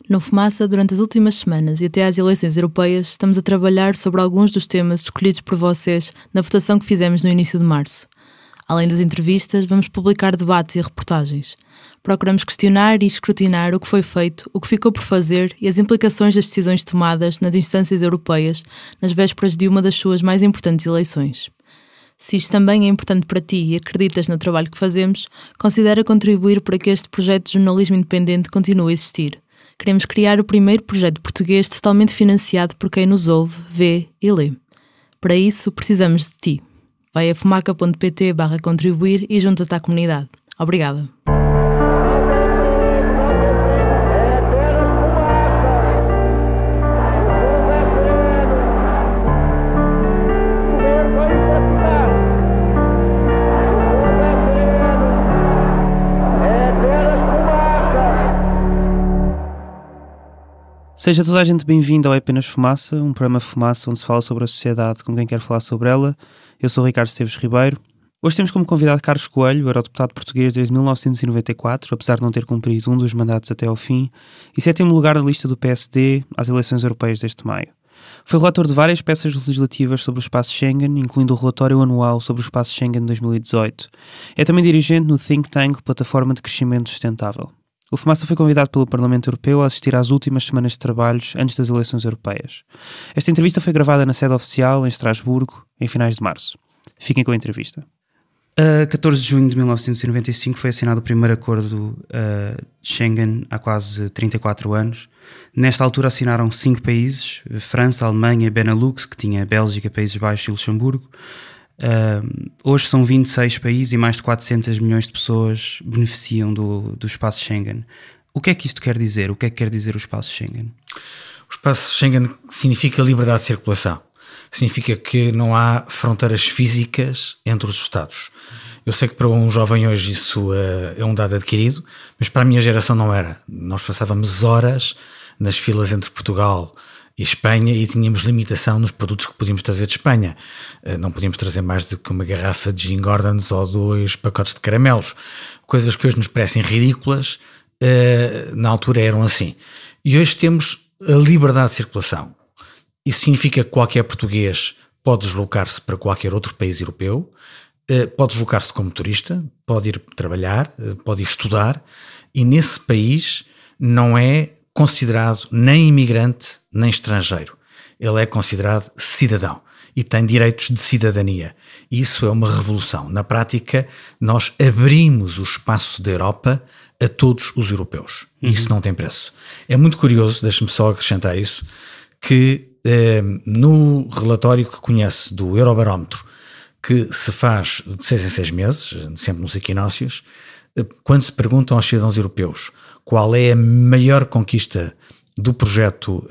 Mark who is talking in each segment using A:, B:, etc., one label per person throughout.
A: No Fumaça, durante as últimas semanas e até às eleições europeias, estamos a trabalhar sobre alguns dos temas escolhidos por vocês na votação que fizemos no início de março. Além das entrevistas, vamos publicar debates e reportagens. Procuramos questionar e escrutinar o que foi feito, o que ficou por fazer e as implicações das decisões tomadas nas instâncias europeias nas vésperas de uma das suas mais importantes eleições. Se isto também é importante para ti e acreditas no trabalho que fazemos, considera contribuir para que este projeto de jornalismo independente continue a existir. Queremos criar o primeiro projeto português totalmente financiado por quem nos ouve, vê e lê. Para isso, precisamos de ti. Vai a fumaca.pt/contribuir e junta-te à comunidade. Obrigada.
B: Seja toda a gente bem-vindo ao É Apenas Fumaça, um programa Fumaça onde se fala sobre a sociedade com quem quer falar sobre ela. Eu sou o Ricardo Esteves Ribeiro. Hoje temos como convidado Carlos Coelho, eurodeputado português desde 1994, apesar de não ter cumprido um dos mandatos até ao fim, e sétimo lugar na lista do PSD às eleições europeias deste maio. Foi relator de várias peças legislativas sobre o espaço Schengen, incluindo o relatório anual sobre o espaço Schengen de 2018. É também dirigente no think tank Plataforma de Crescimento Sustentável. O Fumaça foi convidado pelo Parlamento Europeu a assistir às últimas semanas de trabalhos antes das eleições europeias. Esta entrevista foi gravada na sede oficial, em Estrasburgo, em finais de março. Fiquem com a entrevista. A 14 de junho de 1995 foi assinado o primeiro acordo Schengen há quase 34 anos. Nesta altura assinaram 5 países, França, Alemanha, Benelux, que tinha Bélgica, Países Baixos e Luxemburgo. Hoje são 26 países e mais de 400 milhões de pessoas beneficiam do espaço Schengen. O que é que isto quer dizer? O que é que quer dizer o espaço Schengen?
C: O espaço Schengen significa liberdade de circulação. Significa que não há fronteiras físicas entre os Estados. Eu sei que para um jovem hoje isso é um dado adquirido, mas para a minha geração não era. Nós passávamos horas nas filas entre Portugal e Espanha e tínhamos limitação nos produtos que podíamos trazer de Espanha. Não podíamos trazer mais do que uma garrafa de Gin Gordons ou 2 pacotes de caramelos. Coisas que hoje nos parecem ridículas, na altura eram assim. E hoje temos a liberdade de circulação. Isso significa que qualquer português pode deslocar-se para qualquer outro país europeu, pode deslocar-se como turista, pode ir trabalhar, pode ir estudar, e nesse país não é considerado nem imigrante nem estrangeiro. Ele é considerado cidadão e tem direitos de cidadania. Isso é uma revolução. Na prática, nós abrimos o espaço da Europa a todos os europeus. Isso não tem preço. É muito curioso, deixa-me só acrescentar isso, que no relatório que conhece do Eurobarómetro, que se faz de 6 em 6 meses, sempre nos equinócios, quando se perguntam aos cidadãos europeus qual é a maior conquista do projeto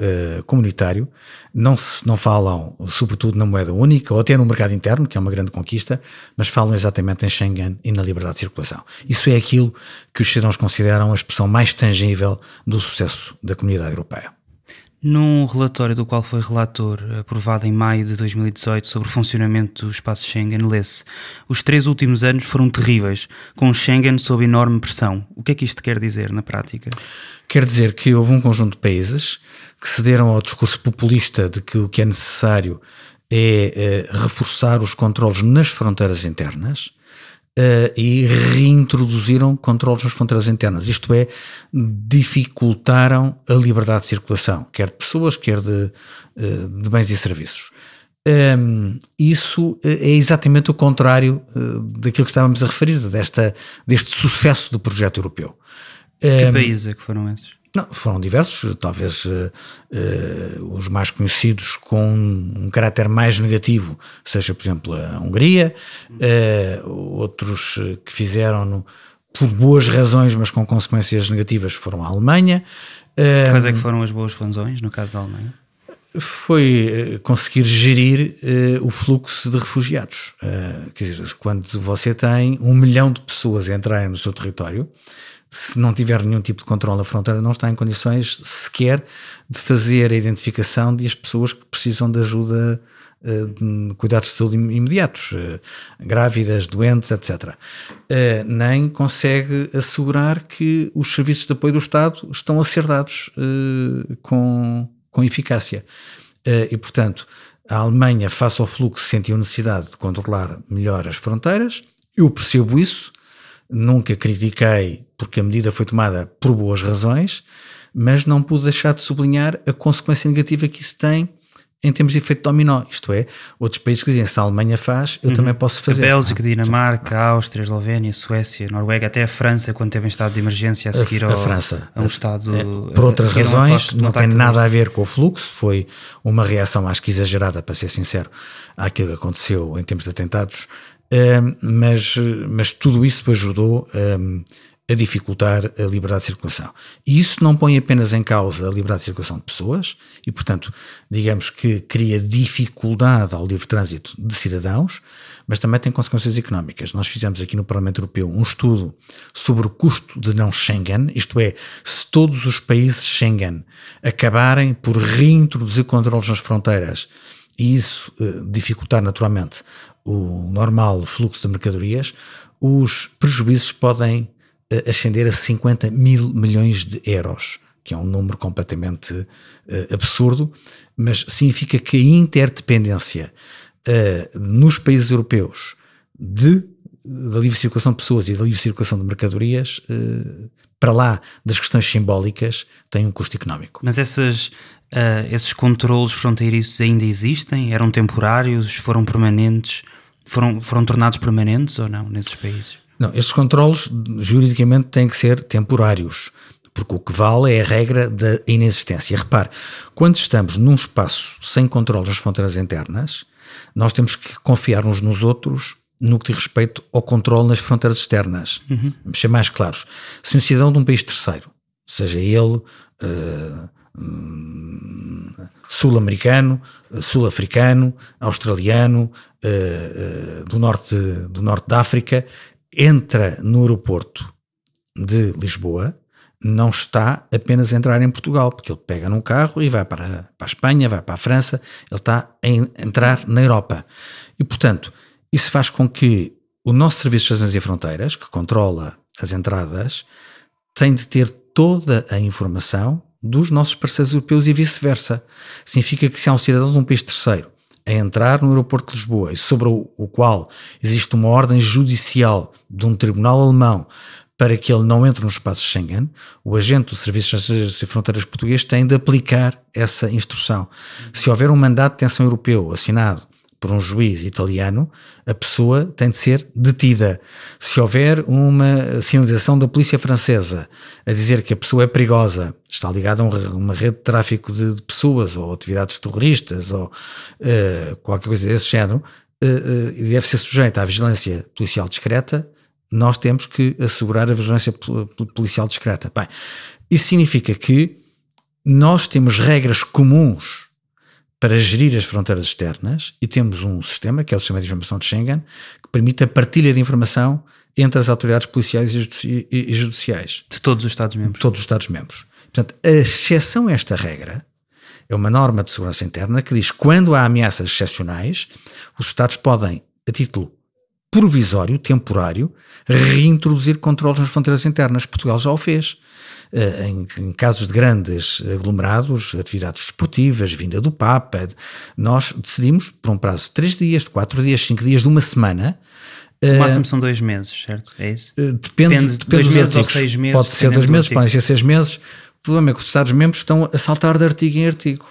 C: comunitário, não falam sobretudo na moeda única ou até no mercado interno, que é uma grande conquista, mas falam exatamente em Schengen e na liberdade de circulação. Isso é aquilo que os cidadãos consideram a expressão mais tangível do sucesso da comunidade europeia.
B: Num relatório do qual foi relator, aprovado em maio de 2018, sobre o funcionamento do espaço Schengen, lê-se: os 3 últimos anos foram terríveis, com o Schengen sob enorme pressão. O que é que isto quer dizer na prática?
C: Quer dizer que houve um conjunto de países que cederam ao discurso populista de que o que é necessário é reforçar os controlos nas fronteiras internas, e reintroduziram controlos nas fronteiras internas, isto é, dificultaram a liberdade de circulação, quer de pessoas, quer de bens e serviços. Isso é exatamente o contrário daquilo que estávamos a referir, deste sucesso do projeto europeu.
B: Que países é que foram esses?
C: Não, foram diversos, talvez os mais conhecidos com um caráter mais negativo, seja, por exemplo, a Hungria, outros que fizeram por boas razões, mas com consequências negativas, foram a Alemanha.
B: Quais é que foram as boas razões, no caso da Alemanha?
C: Foi conseguir gerir o fluxo de refugiados. Quer dizer, quando você tem 1 milhão de pessoas a entrarem no seu território, se não tiver nenhum tipo de controle na fronteira, não está em condições sequer de fazer a identificação das pessoas que precisam de ajuda, de cuidados de saúde imediatos, grávidas, doentes, etc. Nem consegue assegurar que os serviços de apoio do Estado estão a ser dados com eficácia. E, portanto, a Alemanha, face ao fluxo, sentiu necessidade de controlar melhor as fronteiras. Eu percebo isso, nunca critiquei porque a medida foi tomada por boas razões, mas não pude deixar de sublinhar a consequência negativa que isso tem em termos de efeito dominó, isto é, outros países que dizem se a Alemanha faz, eu também posso fazer.
B: A Bélgica, Dinamarca, a Áustria, a Eslovénia, a Suécia, a Noruega, até a França, quando teve em estado de emergência a seguir
C: a França,
B: a um estado...
C: por outras razões, não tem nada a ver com o fluxo, foi uma reação acho que exagerada, para ser sincero, àquilo que aconteceu em termos de atentados, mas tudo isso ajudou a dificultar a liberdade de circulação. E isso não põe apenas em causa a liberdade de circulação de pessoas e, portanto, digamos que cria dificuldade ao livre trânsito de cidadãos, mas também tem consequências económicas. Nós fizemos aqui no Parlamento Europeu um estudo sobre o custo de não Schengen, isto é, se todos os países Schengen acabarem por reintroduzir controles nas fronteiras e isso dificultar naturalmente o normal fluxo de mercadorias, os prejuízos podem ascender a 50 mil milhões de euros, que é um número completamente absurdo, mas significa que a interdependência nos países europeus da livre circulação de pessoas e da livre circulação de mercadorias, para lá das questões simbólicas, tem um custo económico.
B: Mas esses controlos fronteiriços ainda existem? Eram temporários? Foram permanentes? Foram tornados permanentes ou não nesses países?
C: Não, estes controlos juridicamente têm que ser temporários, porque o que vale é a regra da inexistência. Repare, quando estamos num espaço sem controles nas fronteiras internas, nós temos que confiar uns nos outros no que diz respeito ao controle nas fronteiras externas. Vamos ser mais claros. Se um cidadão de um país terceiro, seja ele sul-americano, sul-africano, australiano, do norte da África, entra no aeroporto de Lisboa, não está apenas a entrar em Portugal, porque ele pega num carro e vai para a Espanha, vai para a França, ele está a entrar na Europa. E, portanto, isso faz com que o nosso Serviço de Extensões e Fronteiras, que controla as entradas, tem de ter toda a informação dos nossos parceiros europeus e vice-versa. Significa que se há um cidadão de um país terceiro a entrar no aeroporto de Lisboa e sobre o qual existe uma ordem judicial de um tribunal alemão para que ele não entre no espaço Schengen, o agente do Serviço de Extensões e Fronteiras português tem de aplicar essa instrução. Se houver um mandato de detenção europeu assinado por um juiz italiano, a pessoa tem de ser detida. Se houver uma sinalização da polícia francesa a dizer que a pessoa é perigosa, está ligada a uma rede de tráfico de pessoas ou atividades terroristas ou qualquer coisa desse género, e deve ser sujeita à vigilância policial discreta, nós temos que assegurar a vigilância policial discreta. Bem, isso significa que nós temos regras comuns para gerir as fronteiras externas e temos um sistema, que é o Sistema de Informação de Schengen, que permite a partilha de informação entre as autoridades policiais e judiciais.
B: De todos os Estados-membros.
C: De todos os Estados-membros. Portanto, a exceção a esta regra é uma norma de segurança interna que diz que quando há ameaças excepcionais, os Estados podem, a título provisório, temporário, reintroduzir controles nas fronteiras internas. Portugal já o fez. Em casos de grandes aglomerados, atividades desportivas, vinda do Papa, nós decidimos, por um prazo de 3 dias, de 4 dias, 5 dias, de uma semana.
B: O máximo são 2 meses, certo? É isso?
C: Depende
B: 2 meses ou 6 meses.
C: Pode ser 2 meses, podem ser 6 meses. O problema é que os Estados-membros estão a saltar de artigo em artigo.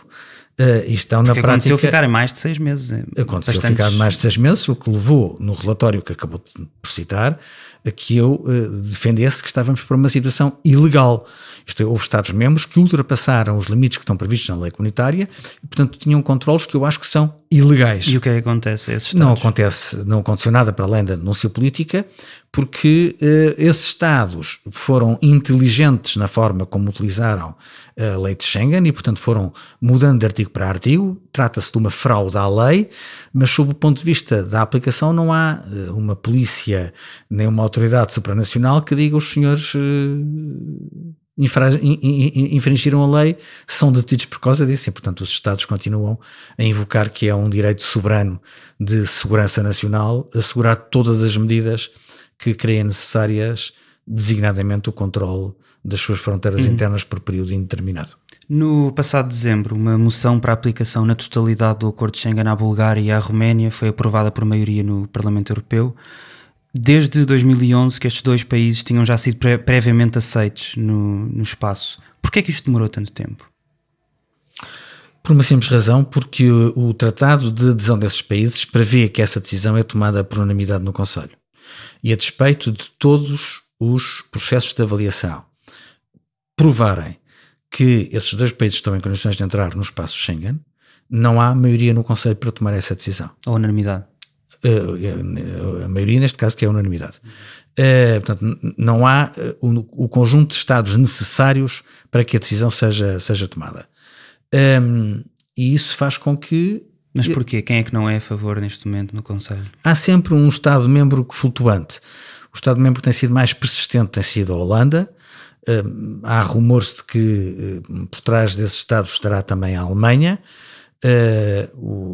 C: E estão na prática.
B: Aconteceu ficar mais de 6 meses.
C: Aconteceu ficar mais de 6 meses, o que levou no relatório que acabou por citar a que eu defendesse que estávamos por uma situação ilegal. Isto é, houve Estados-membros que ultrapassaram os limites que estão previstos na lei comunitária e, portanto, tinham controlos que eu acho que são ilegais.
B: E o que é que acontece a esses
C: Estados? Não aconteceu nada para além da denúncia política, porque esses Estados foram inteligentes na forma como utilizaram a lei de Schengen e, portanto, foram mudando de artigo para artigo. Trata-se de uma fraude à lei, mas sob o ponto de vista da aplicação não há uma polícia nem uma autoridade supranacional que diga os senhores infringiram a lei, são detidos por causa disso e, portanto, os Estados continuam a invocar que é um direito soberano de segurança nacional assegurar todas as medidas que creem necessárias, designadamente o controle das suas fronteiras internas por período indeterminado.
B: No passado dezembro, uma moção para a aplicação na totalidade do Acordo de Schengen à Bulgária e à Roménia foi aprovada por maioria no Parlamento Europeu. Desde 2011 que estes dois países tinham já sido previamente aceitos no espaço. Porquê é que isto demorou tanto tempo?
C: Por uma simples razão, porque o tratado de adesão desses países prevê que essa decisão é tomada por unanimidade no Conselho. E a despeito de todos os processos de avaliação provarem que esses dois países estão em condições de entrar no espaço Schengen, não há maioria no Conselho para tomar essa decisão.
B: A unanimidade.
C: A maioria neste caso que é a unanimidade. Portanto, não há o conjunto de Estados necessários para que a decisão seja tomada. E isso faz com que...
B: Mas porquê? Quem é que não é a favor neste momento no Conselho?
C: Há sempre um Estado-membro flutuante. O Estado-membro que tem sido mais persistente tem sido a Holanda. Há rumores de que por trás desses Estados estará também a Alemanha.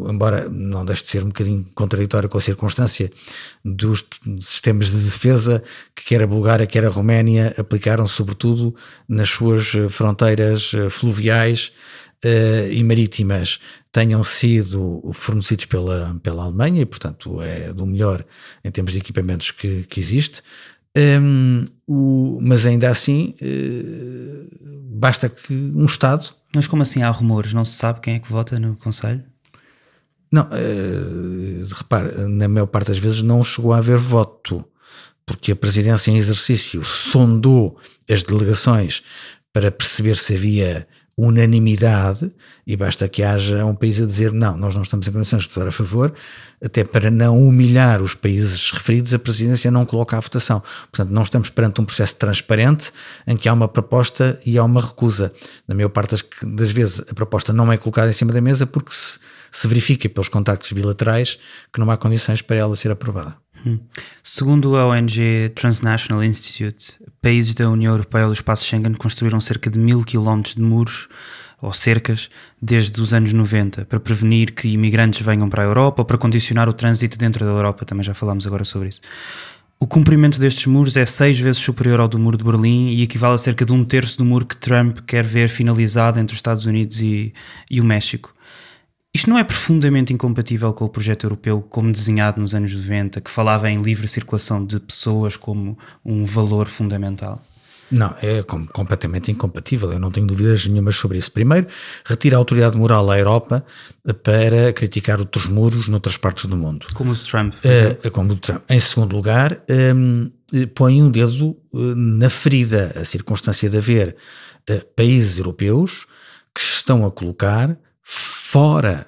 C: Embora não deixe de ser um bocadinho contraditório com a circunstância dos sistemas de defesa que quer a Bulgária, quer a Roménia aplicaram sobretudo nas suas fronteiras fluviais e marítimas tenham sido fornecidos pela Alemanha e portanto é do melhor em termos de equipamentos que existe. Mas ainda assim basta que um Estado...
B: Mas como assim há rumores? Não se sabe quem é que vota no Conselho?
C: Não, repare, na maior parte das vezes não chegou a haver voto, porque a presidência em exercício sondou as delegações para perceber se havia unanimidade e basta que haja um país a dizer não, nós não estamos em condições de votar a favor, até para não humilhar os países referidos, a presidência não coloca a votação. Portanto, não estamos perante um processo transparente em que há uma proposta e há uma recusa. Na maior parte das vezes a proposta não é colocada em cima da mesa porque se verifica pelos contactos bilaterais que não há condições para ela ser aprovada.
B: Segundo a ONG Transnational Institute, países da União Europeia ou do espaço Schengen construíram cerca de 1000 km de muros ou cercas desde os anos 90 para prevenir que imigrantes venham para a Europa ou para condicionar o trânsito dentro da Europa, também já falámos agora sobre isso. O comprimento destes muros é 6 vezes superior ao do muro de Berlim e equivale a cerca de 1/3 do muro que Trump quer ver finalizado entre os Estados Unidos e o México. Isto não é profundamente incompatível com o projeto europeu como desenhado nos anos 90, que falava em livre circulação de pessoas como um valor fundamental?
C: Não, é completamente incompatível, eu não tenho dúvidas nenhumas sobre isso. Primeiro, retira a autoridade moral à Europa para criticar outros muros noutras partes do mundo.
B: Como o de Trump.
C: Como o de Trump. Em segundo lugar, põe um dedo na ferida, a circunstância de haver países europeus que se estão a colocar fora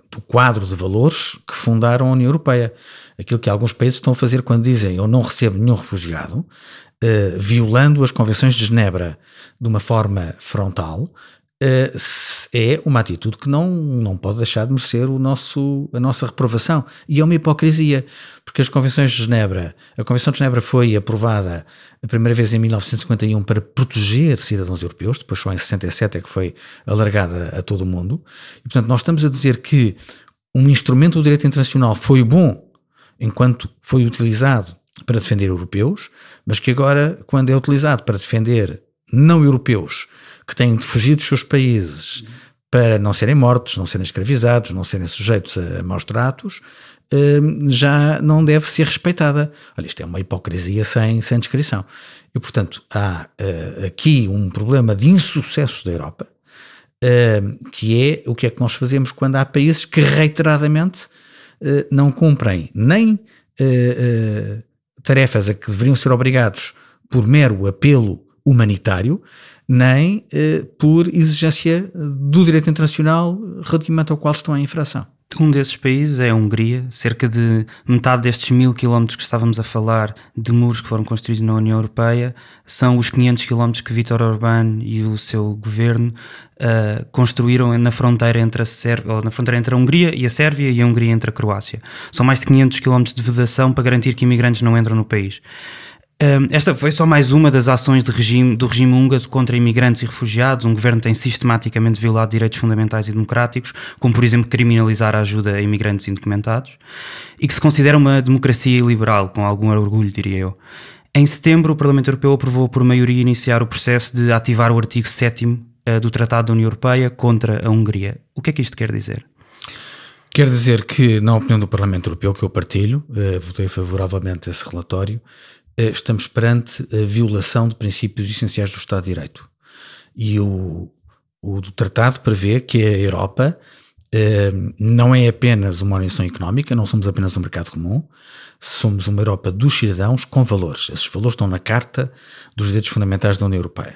C: do quadro de valores que fundaram a União Europeia. Aquilo que alguns países estão a fazer quando dizem eu não recebo nenhum refugiado, violando as convenções de Genebra de uma forma frontal, é uma atitude que não pode deixar de merecer a nossa reprovação. E é uma hipocrisia, porque a Convenção de Genebra foi aprovada a primeira vez em 1951 para proteger cidadãos europeus, depois só em 67 é que foi alargada a todo o mundo. E, portanto, nós estamos a dizer que um instrumento do direito internacional foi bom enquanto foi utilizado para defender europeus, mas que agora, quando é utilizado para defender não europeus que têm de fugir dos seus países para não serem mortos, não serem escravizados, não serem sujeitos a maus tratos, já não deve ser respeitada. Olha, isto é uma hipocrisia sem descrição. E, portanto, há aqui um problema de insucesso da Europa, que é o que é que nós fazemos quando há países que reiteradamente não cumprem nem tarefas a que deveriam ser obrigados por mero apelo humanitário, nem por exigência do direito internacional relativamente ao qual estão em infração.
B: Um desses países é a Hungria. Cerca de metade destes 1000 quilómetros que estávamos a falar de muros que foram construídos na União Europeia são os 500 quilómetros que Viktor Orbán e o seu governo construíram na fronteira entre a Hungria e a Sérvia e a Hungria entre a Croácia. São mais de 500 quilómetros de vedação para garantir que imigrantes não entram no país. Esta foi só mais uma das ações do regime húngaro contra imigrantes e refugiados. Um governo tem sistematicamente violado direitos fundamentais e democráticos, como por exemplo criminalizar a ajuda a imigrantes indocumentados, e que se considera uma democracia liberal, com algum orgulho, diria eu. Em setembro, o Parlamento Europeu aprovou por maioria iniciar o processo de ativar o artigo 7º do Tratado da União Europeia contra a Hungria. O que é que isto quer dizer?
C: Quer dizer que, na opinião do Parlamento Europeu, que eu partilho, votei favoravelmente a esse relatório, estamos perante a violação de princípios essenciais do Estado de Direito. E o tratado prevê que a Europa não é apenas uma organização económica, não somos apenas um mercado comum, somos uma Europa dos cidadãos com valores. Esses valores estão na Carta dos Direitos Fundamentais da União Europeia.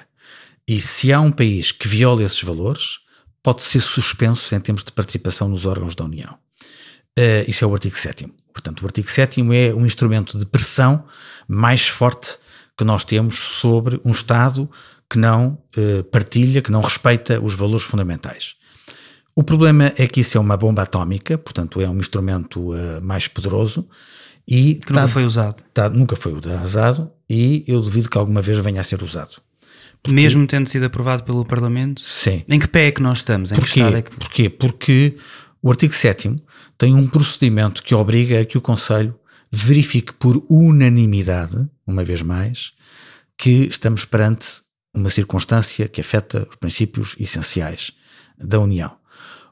C: E se há um país que viola esses valores, pode ser suspenso em termos de participação nos órgãos da União. Isso é o artigo 7º. Portanto, o artigo 7º é um instrumento de pressão mais forte que nós temos sobre um Estado que não partilha, que não respeita os valores fundamentais. O problema é que isso é uma bomba atómica, portanto é um instrumento mais poderoso e
B: que nunca foi usado.
C: Nunca foi usado e eu duvido que alguma vez venha a ser usado.
B: Mesmo tendo sido aprovado pelo Parlamento?
C: Sim.
B: Em que pé é que nós estamos?
C: Porquê? Porque o artigo 7º tem um procedimento que obriga a que o Conselho verifique por unanimidade, uma vez mais, que estamos perante uma circunstância que afeta os princípios essenciais da União.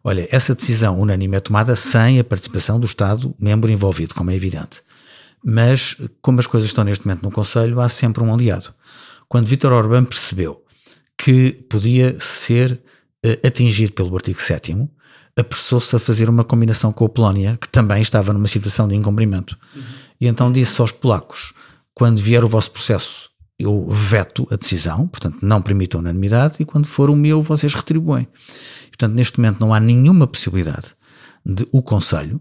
C: Olha, essa decisão unânime é tomada sem a participação do Estado-membro envolvido, como é evidente. Mas, como as coisas estão neste momento no Conselho, há sempre um aliado. Quando Viktor Orbán percebeu que podia ser atingido pelo artigo 7º, apressou-se a fazer uma combinação com a Polónia, que também estava numa situação de incumprimento. E então disse aos polacos, quando vier o vosso processo, eu veto a decisão, portanto não permitam unanimidade, e quando for o meu, vocês retribuem. Portanto, neste momento não há nenhuma possibilidade de o Conselho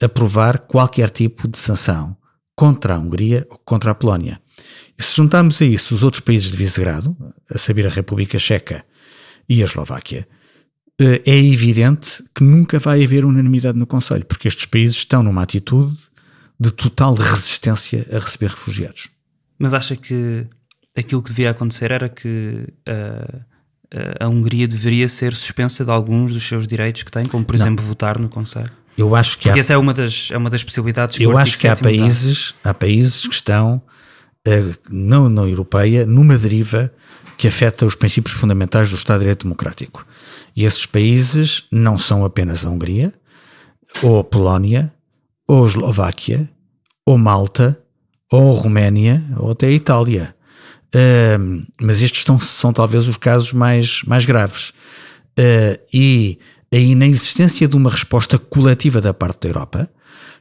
C: aprovar qualquer tipo de sanção contra a Hungria ou contra a Polónia. E se juntarmos a isso os outros países de Visegrado, a saber a República Checa e a Eslováquia, é evidente que nunca vai haver unanimidade no Conselho, porque estes países estão numa atitude de total resistência a receber refugiados.
B: Mas acha que aquilo que devia acontecer era que a Hungria deveria ser suspensa de alguns dos seus direitos que tem, como por exemplo votar no Conselho?
C: Eu acho que
B: porque essa é uma das possibilidades.
C: Eu acho que há países que estão na União Europeia numa deriva que afeta os princípios fundamentais do Estado de Direito Democrático. E esses países não são apenas a Hungria, ou a Polónia, ou a Eslováquia, ou Malta, ou a Roménia, ou até a Itália. Mas estes são talvez os casos mais graves. E a inexistência de uma resposta coletiva da parte da Europa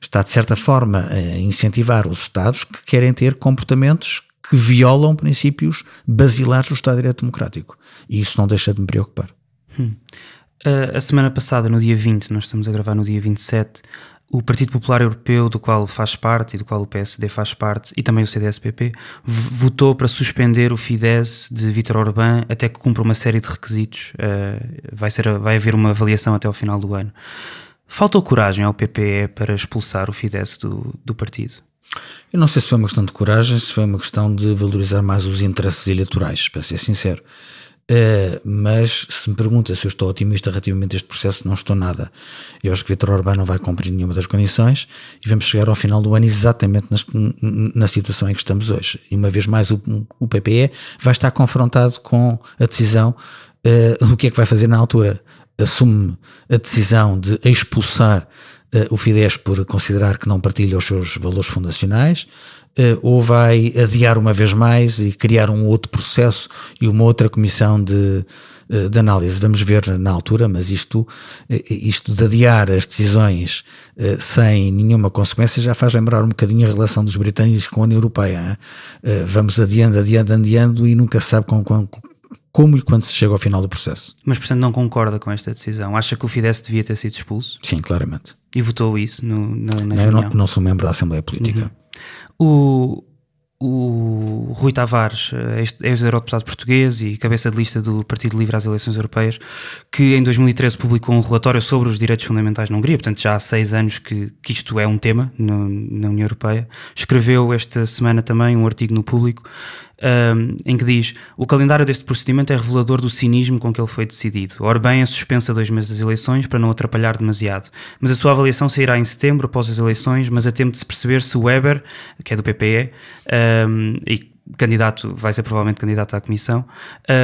C: está, de certa forma, a incentivar os Estados que querem ter comportamentos que violam princípios basilares do Estado de Direito Democrático. E isso não deixa de me preocupar.
B: A semana passada, no dia 20, nós estamos a gravar no dia 27, o Partido Popular Europeu, do qual faz parte e do qual o PSD faz parte, e também o CDS-PP, votou para suspender o Fidesz de Viktor Orbán até que cumpra uma série de requisitos. Vai haver uma avaliação até ao final do ano. Faltou coragem ao PPE para expulsar o Fidesz do partido?
C: Eu não sei se foi uma questão de coragem, se foi uma questão de valorizar mais os interesses eleitorais, para ser sincero. Mas se me pergunta se eu estou otimista relativamente a este processo, não estou nada. Eu acho que Viktor Orbán não vai cumprir nenhuma das condições e vamos chegar ao final do ano exatamente na situação em que estamos hoje. E uma vez mais o PPE vai estar confrontado com a decisão do que é que vai fazer na altura. Assume a decisão de expulsar o Fidesz por considerar que não partilha os seus valores fundacionais, ou vai adiar uma vez mais e criar um outro processo e uma outra comissão de análise. Vamos ver na altura, mas isto de adiar as decisões sem nenhuma consequência já faz lembrar um bocadinho a relação dos britânicos com a União Europeia. Vamos adiando e nunca se sabe como e quando se chega ao final do processo.
B: Mas, portanto, não concorda com esta decisão? Acha que o Fidesz devia ter sido expulso?
C: Sim, claramente.
B: E votou isso na
C: reunião? Eu não sou membro da Assembleia Política.
B: O Rui Tavares, ex-eurodeputado português e cabeça de lista do Partido Livre às eleições europeias, que em 2013 publicou um relatório sobre os direitos fundamentais na Hungria, portanto já há 6 anos que isto é um tema na União Europeia, escreveu esta semana também um artigo no Público em que diz: o calendário deste procedimento é revelador do cinismo com que ele foi decidido. Ora bem, é suspensa 2 meses das eleições para não atrapalhar demasiado, mas a sua avaliação sairá em setembro após as eleições, mas a tempo de se perceber se o Weber, que é do PPE e vai ser provavelmente candidato à Comissão,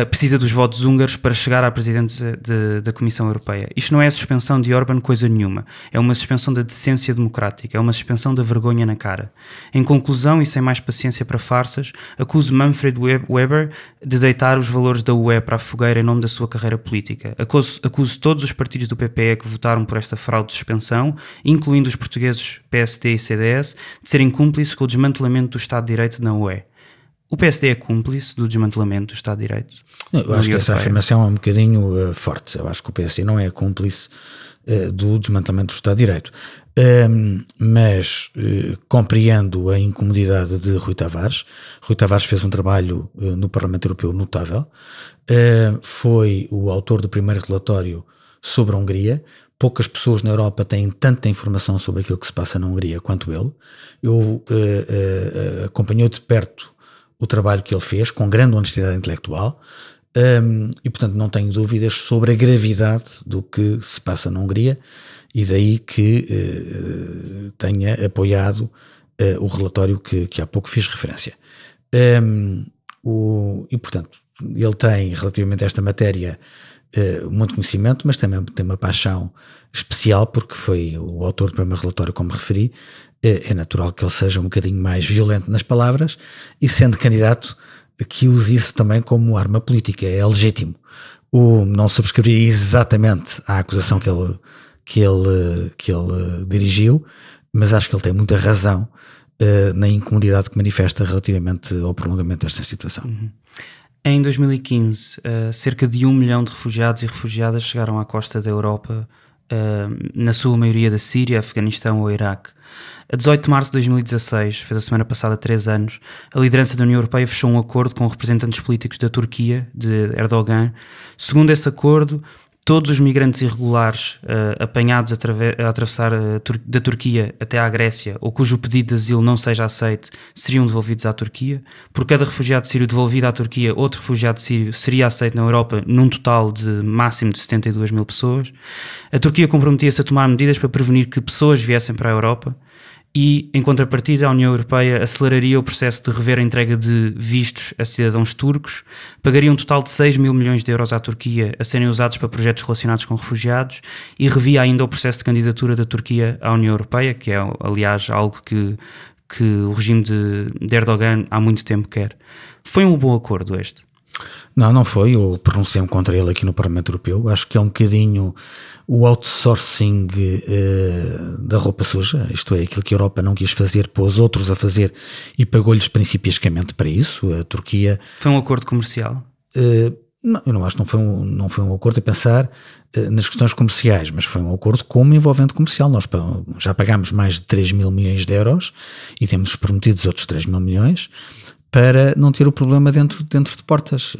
B: precisa dos votos húngaros para chegar à presidência da Comissão Europeia. Isto não é a suspensão de Orbán coisa nenhuma, é uma suspensão da decência democrática, é uma suspensão da vergonha na cara. Em conclusão, e sem mais paciência para farsas, acuso Manfred Weber de deitar os valores da UE para a fogueira em nome da sua carreira política. Acuso todos os partidos do PPE que votaram por esta fraude de suspensão, incluindo os portugueses PSD e CDS, de serem cúmplices com o desmantelamento do Estado de Direito na UE. O PSD é cúmplice do desmantelamento do Estado de Direito?
C: Eu acho que essa afirmação é um bocadinho forte. Eu acho que o PSD não é cúmplice do desmantelamento do Estado de Direito. Mas compreendo a incomodidade de Rui Tavares. Rui Tavares fez um trabalho no Parlamento Europeu notável. Foi o autor do primeiro relatório sobre a Hungria. Poucas pessoas na Europa têm tanta informação sobre aquilo que se passa na Hungria quanto ele. Eu acompanhei de perto o trabalho que ele fez, com grande honestidade intelectual, e portanto não tenho dúvidas sobre a gravidade do que se passa na Hungria, e daí que tenha apoiado o relatório que há pouco fiz referência. E portanto ele tem, relativamente a esta matéria, muito conhecimento, mas também tem uma paixão especial, porque foi o autor do primeiro relatório, como referi. É natural que ele seja um bocadinho mais violento nas palavras, e sendo candidato que use isso também como arma política, é legítimo. Não subscrevi exatamente a acusação que ele dirigiu, mas acho que ele tem muita razão na incomodidade que manifesta relativamente ao prolongamento desta situação.
B: Em 2015, cerca de 1 milhão de refugiados e refugiadas chegaram à costa da Europa, na sua maioria da Síria, Afeganistão ou Iraque. A 18 de março de 2016, fez a semana passada 3 anos, a liderança da União Europeia fechou um acordo com representantes políticos da Turquia, de Erdogan. Segundo esse acordo, todos os migrantes irregulares apanhados a atravessar da Turquia até à Grécia, ou cujo pedido de asilo não seja aceite, seriam devolvidos à Turquia. Por cada refugiado sírio devolvido à Turquia, outro refugiado sírio seria aceito na Europa, num total de máximo de 72 mil pessoas. A Turquia comprometia-se a tomar medidas para prevenir que pessoas viessem para a Europa, e, em contrapartida, a União Europeia aceleraria o processo de rever a entrega de vistos a cidadãos turcos, pagaria um total de 6 mil milhões de euros à Turquia a serem usados para projetos relacionados com refugiados, e revia ainda o processo de candidatura da Turquia à União Europeia, que é, aliás, algo que o regime de Erdogan há muito tempo quer. Foi um bom acordo este?
C: Não foi. Eu pronunciei-me contra ele aqui no Parlamento Europeu. Acho que é um bocadinho o outsourcing da roupa suja, isto é, aquilo que a Europa não quis fazer, pôs outros a fazer e pagou-lhes principiosamente para isso. A Turquia...
B: Foi um acordo comercial?
C: Não, eu não acho que não foi um acordo a pensar nas questões comerciais, mas foi um acordo como envolvente comercial. Nós já pagámos mais de 3 mil milhões de euros e temos prometidos outros 3 mil milhões para não ter o problema dentro de portas.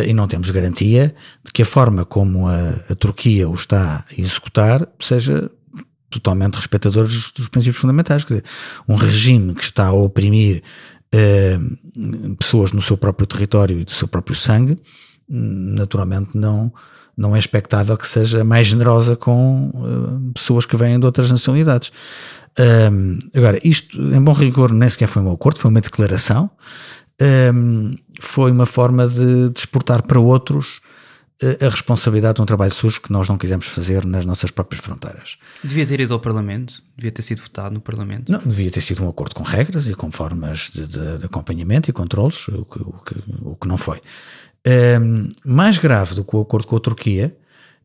C: E não temos garantia de que a forma como a Turquia o está a executar seja totalmente respeitador dos princípios fundamentais. Quer dizer, um regime que está a oprimir pessoas no seu próprio território e do seu próprio sangue, naturalmente não é expectável que seja mais generosa com pessoas que vêm de outras nacionalidades. Agora, isto, em bom rigor, nem sequer foi um acordo, foi uma declaração. Foi uma forma de exportar para outros a responsabilidade de um trabalho sujo que nós não quisemos fazer nas nossas próprias fronteiras.
B: Devia ter ido ao Parlamento? Devia ter sido votado no Parlamento?
C: Não, devia ter sido um acordo com regras e com formas de acompanhamento e controlos, o que não foi. Mais grave do que o acordo com a Turquia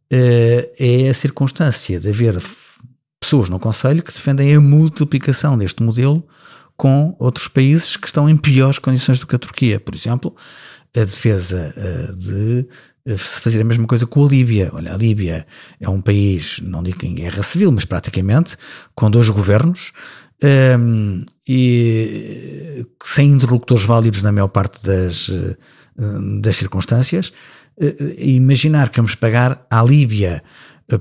C: é a circunstância de haver pessoas no Conselho que defendem a multiplicação deste modelo com outros países que estão em piores condições do que a Turquia. Por exemplo, a defesa de se fazer a mesma coisa com a Líbia. Olha, a Líbia é um país, não digo em guerra civil, mas praticamente, com 2 governos e sem interlocutores válidos na maior parte das circunstâncias. Imaginar que vamos pagar à Líbia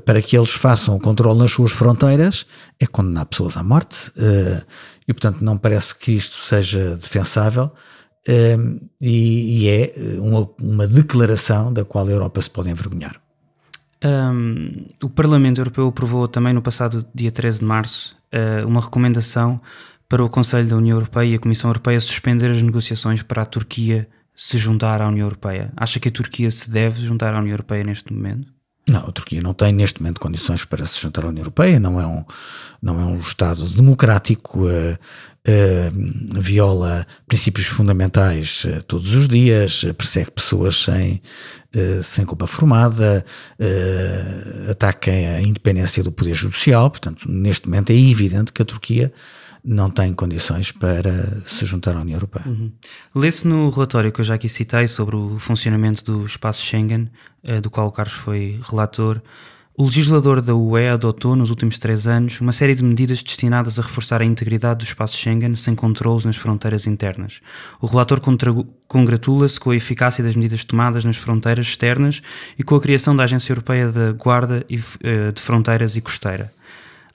C: para que eles façam o controle nas suas fronteiras é condenar pessoas à morte e, portanto, não parece que isto seja defensável. E é uma declaração da qual a Europa se pode envergonhar.
B: O Parlamento Europeu aprovou também no passado dia 13 de março uma recomendação para o Conselho da União Europeia e a Comissão Europeia suspender as negociações para a Turquia se juntar à União Europeia. Acha que a Turquia se deve juntar à União Europeia neste momento?
C: Não, a Turquia não tem neste momento condições para se juntar à União Europeia, não é um Estado democrático, viola princípios fundamentais todos os dias, persegue pessoas sem culpa formada, ataca a independência do poder judicial. Portanto, neste momento é evidente que a Turquia não tem condições para se juntar à União Europeia.
B: Lê-se no relatório que eu já aqui citei sobre o funcionamento do espaço Schengen, do qual o Carlos foi relator. O legislador da UE adotou nos últimos 3 anos uma série de medidas destinadas a reforçar a integridade do espaço Schengen sem controlos nas fronteiras internas. O relator congratula-se com a eficácia das medidas tomadas nas fronteiras externas e com a criação da Agência Europeia da Guarda de Fronteiras e Costeira.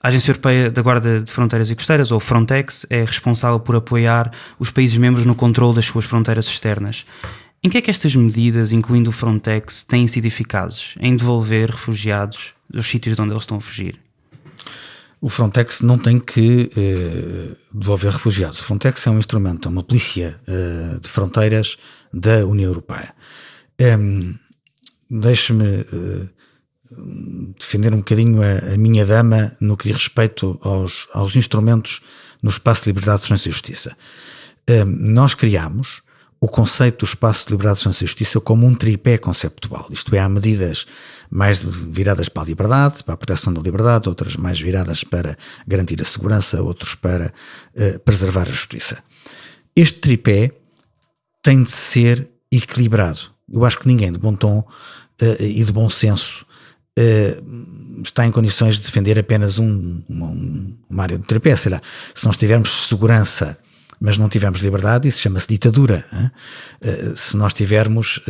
B: A Agência Europeia da Guarda de Fronteiras e Costeiras, ou Frontex, é responsável por apoiar os países-membros no controle das suas fronteiras externas. Em que é que estas medidas, incluindo o Frontex, têm sido eficazes em devolver refugiados dos sítios de onde eles estão a fugir?
C: O Frontex não tem que devolver refugiados. O Frontex é um instrumento, é uma polícia de fronteiras da União Europeia. Deixe-me defender um bocadinho a minha dama no que diz respeito aos instrumentos no espaço de liberdade, segurança e justiça. Nós criámos o conceito do espaço de liberdade, segurança e justiça como um tripé conceptual. Isto é, há medidas mais viradas para a liberdade, para a proteção da liberdade, outras mais viradas para garantir a segurança, outros para preservar a justiça. Este tripé tem de ser equilibrado. Eu acho que ninguém de bom tom e de bom senso está em condições de defender apenas uma área do tripé. Será, se nós tivermos segurança mas não tivermos liberdade, isso chama-se ditadura. Se nós tivermos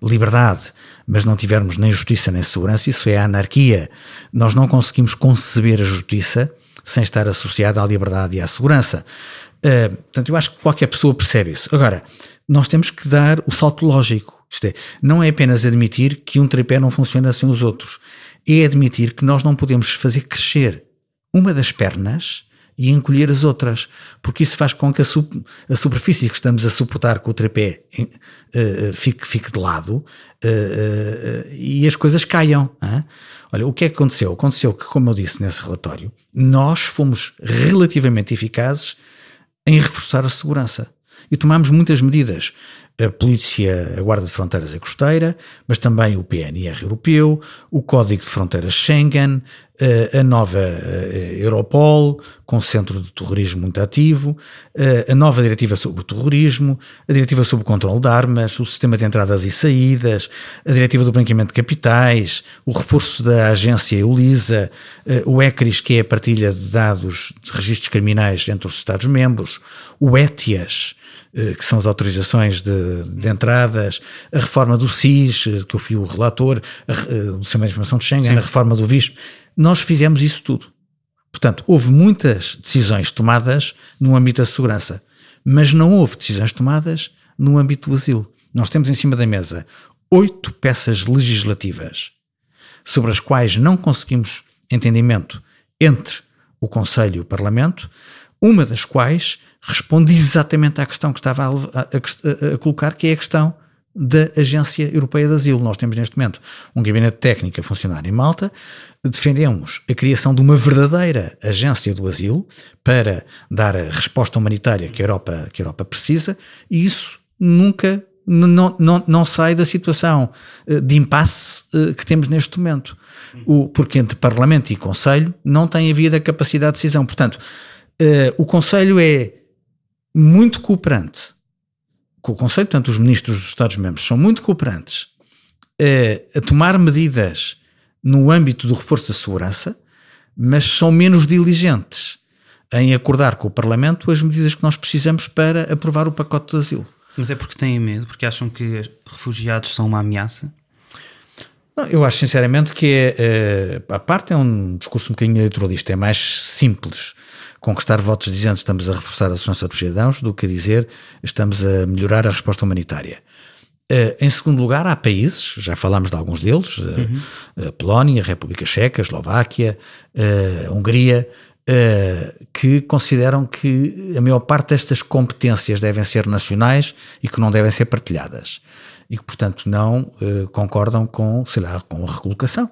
C: liberdade, mas não tivermos nem justiça nem segurança, isso é anarquia. Nós não conseguimos conceber a justiça sem estar associada à liberdade e à segurança. Portanto, eu acho que qualquer pessoa percebe isso. Agora, nós temos que dar o salto lógico. Isto é, não é apenas admitir que um tripé não funciona sem os outros. É admitir que nós não podemos fazer crescer uma das pernas e encolher as outras, porque isso faz com que a superfície que estamos a suportar com o tripé fique de lado e as coisas caiam. Olha, o que é que aconteceu? Aconteceu que, como eu disse nesse relatório, nós fomos relativamente eficazes em reforçar a segurança e tomámos muitas medidas. A polícia, a Guarda de Fronteiras e Costeira, mas também o PNR europeu, o Código de Fronteiras Schengen, a nova Europol, com o Centro de Terrorismo muito ativo, a nova Diretiva sobre o Terrorismo, a Diretiva sobre o Controle de Armas, o Sistema de Entradas e Saídas, a Diretiva do Branqueamento de Capitais, o reforço da agência EULISA, o ECRIS, que é a partilha de dados de registros criminais entre os Estados-membros, o ETIAS, que são as autorizações de entradas, a reforma do SIS, que eu fui o relator, do Sistema de Informação de Schengen, a reforma do VISP. Nós fizemos isso tudo. Portanto, houve muitas decisões tomadas no âmbito da segurança, mas não houve decisões tomadas no âmbito do asilo. Nós temos em cima da mesa 8 peças legislativas sobre as quais não conseguimos entendimento entre o Conselho e o Parlamento, uma das quais responde exatamente à questão que estava a colocar, que é a questão da Agência Europeia de Asilo. Nós temos neste momento um gabinete técnico a funcionar em Malta, defendemos a criação de uma verdadeira agência do asilo para dar a resposta humanitária que a Europa precisa, e isso nunca não sai da situação de impasse que temos neste momento, porque entre Parlamento e Conselho não tem havido a capacidade de decisão. Portanto, o Conselho é muito cooperante com o Conselho, portanto os ministros dos Estados-membros são muito cooperantes a tomar medidas no âmbito do reforço da segurança, mas são menos diligentes em acordar com o Parlamento as medidas que nós precisamos para aprovar o pacote de asilo.
B: Mas é porque têm medo, porque acham que refugiados são uma ameaça?
C: Não, eu acho sinceramente que a parte é um discurso um bocadinho eleitoralista, é mais simples conquistar votos dizendo que estamos a reforçar a segurança dos cidadãos do que dizer estamos a melhorar a resposta humanitária. Em segundo lugar, há países, já falámos de alguns deles, a Polónia, a República Checa, a Eslováquia, a Hungria, que consideram que a maior parte destas competências devem ser nacionais e que não devem ser partilhadas. E que, portanto, não concordam com, com a recolocação.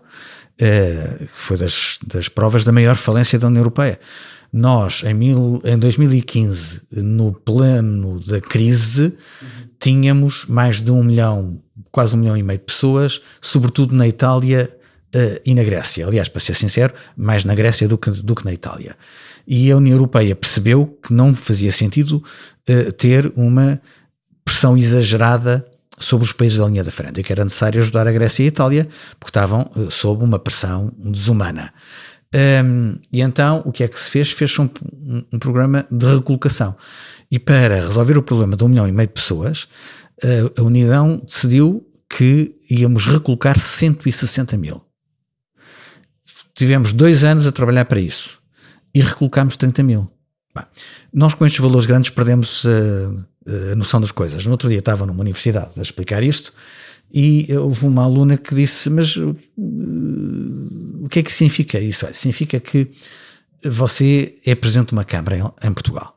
C: Foi das provas da maior falência da União Europeia. Nós, em 2015, no plano da crise, tínhamos mais de 1 milhão, quase 1,5 milhão de pessoas, sobretudo na Itália e na Grécia. Aliás, para ser sincero, mais na Grécia do que na Itália. E a União Europeia percebeu que não fazia sentido ter uma pressão exagerada sobre os países da linha da frente, e que era necessário ajudar a Grécia e a Itália, porque estavam sob uma pressão desumana. E então o que é que se fez? Fez-se um programa de recolocação, e para resolver o problema de 1,5 milhão de pessoas, a União decidiu que íamos recolocar 160 mil. Tivemos 2 anos a trabalhar para isso e recolocámos 30 mil. Bem, nós com estes valores grandes perdemos a noção das coisas. No outro dia estava numa universidade a explicar isto, e houve uma aluna que disse, mas o que é que significa isso? Significa que você é presidente de uma Câmara em Portugal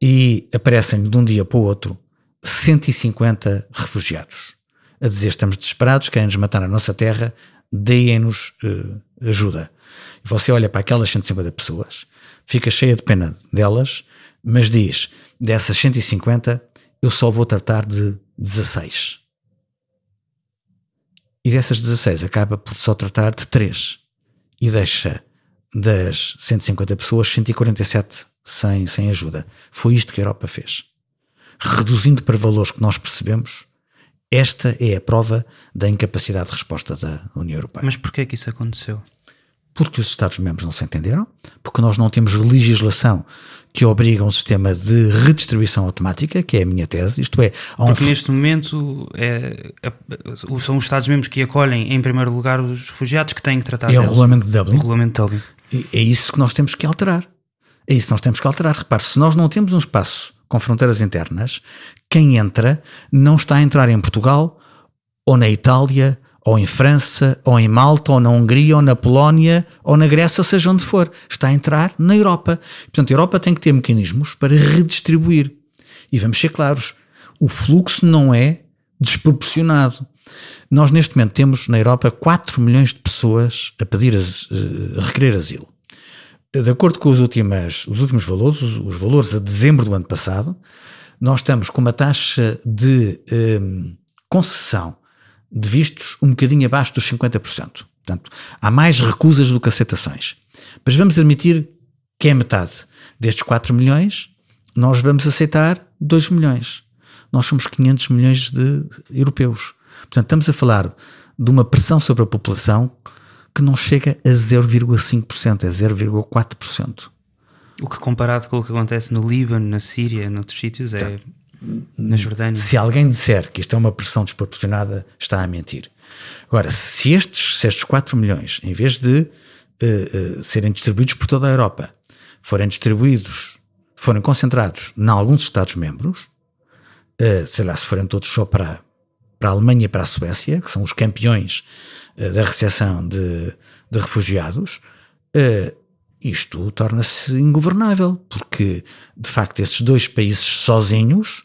C: e aparecem de um dia para o outro 150 refugiados a dizer estamos desesperados, querem-nos matar na nossa terra, deem-nos ajuda. E você olha para aquelas 150 pessoas, fica cheia de pena delas, mas diz, dessas 150 eu só vou tratar de 16. E dessas 16 acaba por só tratar de 3 e deixa das 150 pessoas 147 sem ajuda. Foi isto que a Europa fez. Reduzindo para valores que nós percebemos, esta é a prova da incapacidade de resposta da União Europeia.
B: Mas porquê é que isso aconteceu?
C: Porque os Estados-membros não se entenderam, porque nós não temos legislação que obriga um sistema de redistribuição automática, que é a minha tese, isto é...
B: Porque neste momento são os Estados-membros que acolhem em primeiro lugar os refugiados que têm que tratar deles.
C: É o Regulamento de Dublin.
B: O Regulamento de Dublin.
C: É isso que nós temos que alterar. É isso que nós temos que alterar. Repare, se nós não temos um espaço com fronteiras internas, quem entra não está a entrar em Portugal, ou na Itália, ou em França, ou em Malta, ou na Hungria, ou na Polónia, ou na Grécia, ou seja onde for. Está a entrar na Europa. Portanto, a Europa tem que ter mecanismos para redistribuir. E vamos ser claros, o fluxo não é desproporcionado. Nós neste momento temos na Europa 4 milhões de pessoas a pedir, a requerer asilo. De acordo com os últimos valores, os valores a dezembro do ano passado, nós estamos com uma taxa de concessão de vistos um bocadinho abaixo dos 50%. Portanto, há mais recusas do que aceitações. Mas vamos admitir que é metade. Destes 4 milhões, nós vamos aceitar 2 milhões. Nós somos 500 milhões de europeus. Portanto, estamos a falar de uma pressão sobre a população que não chega a 0,5%, é 0,4%.
B: O que comparado com o que acontece no Líbano, na Síria, noutros sítios, é... Na Jordânia.
C: Se alguém disser que isto é uma pressão desproporcionada, está a mentir. Agora, se estes 4 milhões, em vez de serem distribuídos por toda a Europa, forem concentrados em alguns Estados-membros, se forem todos só para a Alemanha e para a Suécia, que são os campeões da recepção de refugiados, isto torna-se ingovernável, porque, de facto, esses 2 países sozinhos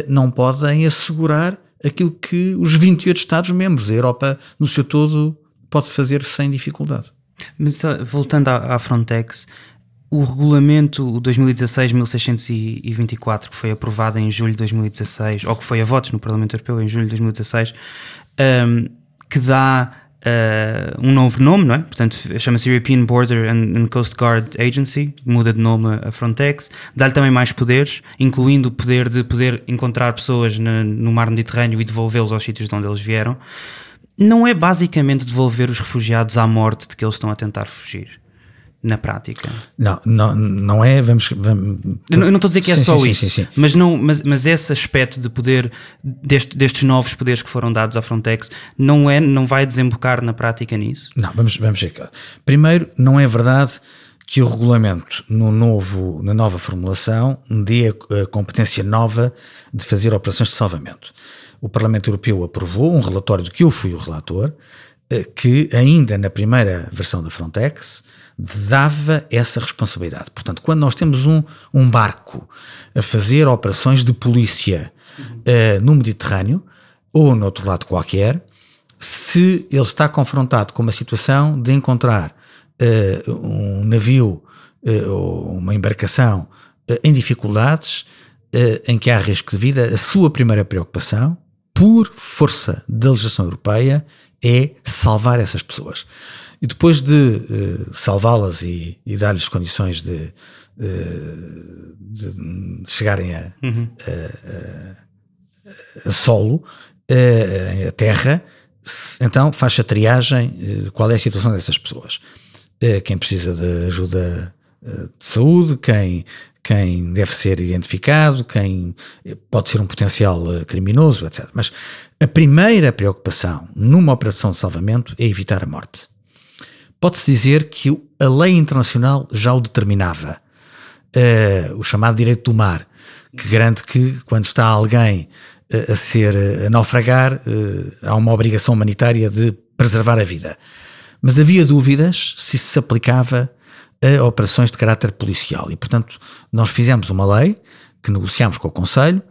C: não podem assegurar aquilo que os 28 Estados-membros, a Europa no seu todo, pode fazer sem dificuldade.
B: Mas voltando à Frontex, o regulamento 2016-1624, que foi aprovado em julho de 2016, ou que foi a votos no Parlamento Europeu em julho de 2016, que dá um novo nome, não é? Portanto, chama-se European Border and Coast Guard Agency, muda de nome a Frontex, dá-lhe também mais poderes, incluindo o poder de poder encontrar pessoas no mar Mediterrâneo e devolvê-los aos sítios de onde eles vieram. Não é basicamente devolver os refugiados à morte de que eles estão a tentar fugir, na prática?
C: Não é.
B: Eu não estou a dizer que é
C: sim,
B: só
C: sim,
B: isso,
C: sim.
B: Mas esse aspecto de poder, destes novos poderes que foram dados à Frontex, não vai desembocar na prática nisso?
C: Não, vamos ver. Primeiro, não é verdade que o regulamento na nova formulação dê a competência nova de fazer operações de salvamento. O Parlamento Europeu aprovou um relatório do que eu fui o relator, que ainda na primeira versão da Frontex dava essa responsabilidade. Portanto, quando nós temos um barco a fazer operações de polícia no Mediterrâneo ou no outro lado qualquer, se ele está confrontado com uma situação de encontrar um navio ou uma embarcação em dificuldades, em que há risco de vida, a sua primeira preocupação, por força da legislação europeia, é salvar essas pessoas. E depois de salvá-las e dar-lhes condições de chegarem a solo, a terra, então faz a triagem de qual é a situação dessas pessoas. Quem precisa de ajuda de saúde, quem deve ser identificado, quem pode ser um potencial criminoso, etc. Mas a primeira preocupação numa operação de salvamento é evitar a morte. Pode-se dizer que a lei internacional já o determinava, o chamado direito do mar, que garante que quando está alguém a naufragar, há uma obrigação humanitária de preservar a vida. Mas havia dúvidas se isso se aplicava a operações de caráter policial e, portanto, nós fizemos uma lei que negociámos com o Conselho.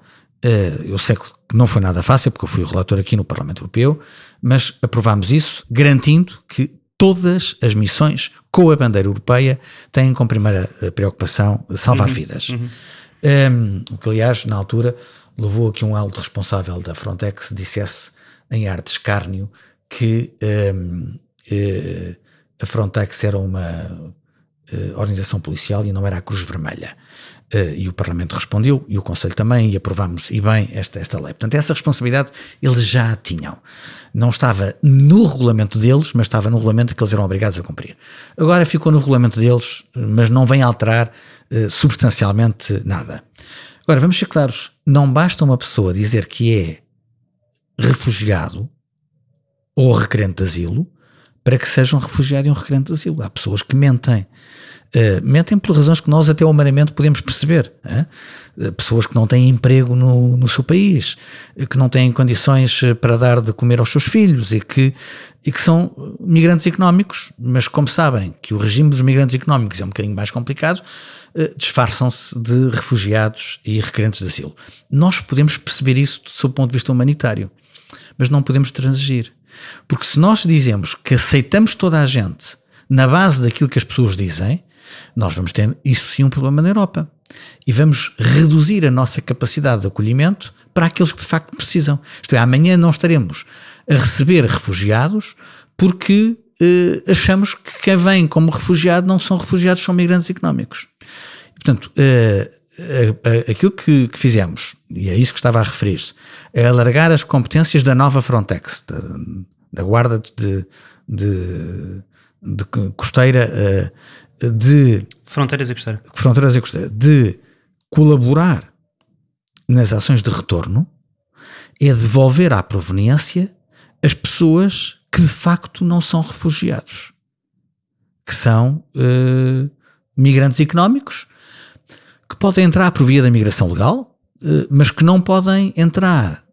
C: Eu sei que não foi nada fácil, porque eu fui o relator aqui no Parlamento Europeu, mas aprovámos isso, garantindo que todas as missões com a bandeira europeia têm como primeira preocupação salvar vidas. O que, aliás, na altura, levou a que um alto responsável da Frontex dissesse em ar de escárnio que a Frontex era uma organização policial e não era a Cruz Vermelha. E o Parlamento respondeu, e o Conselho também, e aprovámos, e bem, esta lei. Portanto, essa responsabilidade eles já a tinham. Não estava no regulamento deles, mas estava no regulamento que eles eram obrigados a cumprir. Agora ficou no regulamento deles, mas não vem alterar substancialmente nada. Agora, vamos ser claros, não basta uma pessoa dizer que é refugiado ou requerente de asilo para que seja um refugiado e um requerente de asilo. Há pessoas que mentem. Mentem por razões que nós até humanamente podemos perceber. Pessoas que não têm emprego no seu país, que não têm condições para dar de comer aos seus filhos e que são migrantes económicos, mas como sabem que o regime dos migrantes económicos é um bocadinho mais complicado, disfarçam-se de refugiados e requerentes de asilo. Nós podemos perceber isso sob o ponto de vista humanitário, mas não podemos transigir. Porque se nós dizemos que aceitamos toda a gente na base daquilo que as pessoas dizem, nós vamos ter, isso sim, um problema na Europa. E vamos reduzir a nossa capacidade de acolhimento para aqueles que de facto precisam. Isto é, amanhã não estaremos a receber refugiados porque achamos que quem vem como refugiado não são refugiados, são migrantes económicos. E, portanto, aquilo que fizemos, e é isso que estava a referir-se, é alargar as competências da nova Frontex, da Guarda de Costeira, de
B: Fronteiras e Costeira,
C: de colaborar nas ações de retorno, é devolver à proveniência as pessoas que de facto não são refugiados, que são migrantes económicos, que podem entrar por via da migração legal, mas que não podem entrar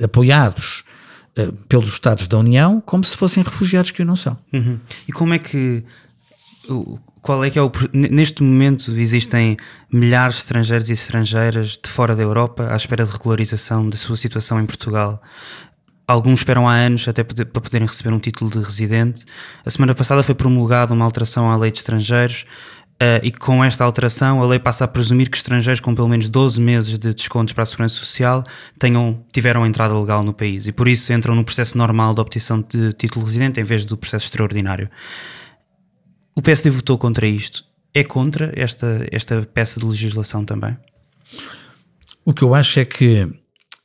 C: apoiados pelos Estados da União como se fossem refugiados que o não são.
B: E como é que qual é que é neste momento existem milhares de estrangeiros e estrangeiras de fora da Europa à espera de regularização da sua situação em Portugal. Alguns esperam há anos até para poderem receber um título de residente. A semana passada foi promulgada uma alteração à lei de estrangeiros e com esta alteração a lei passa a presumir que estrangeiros com pelo menos 12 meses de descontos para a Segurança Social tiveram entrada legal no país e por isso entram no processo normal de obtenção de título de residente em vez do processo extraordinário. O PSD votou contra isto. É contra esta peça de legislação também?
C: O que eu acho é que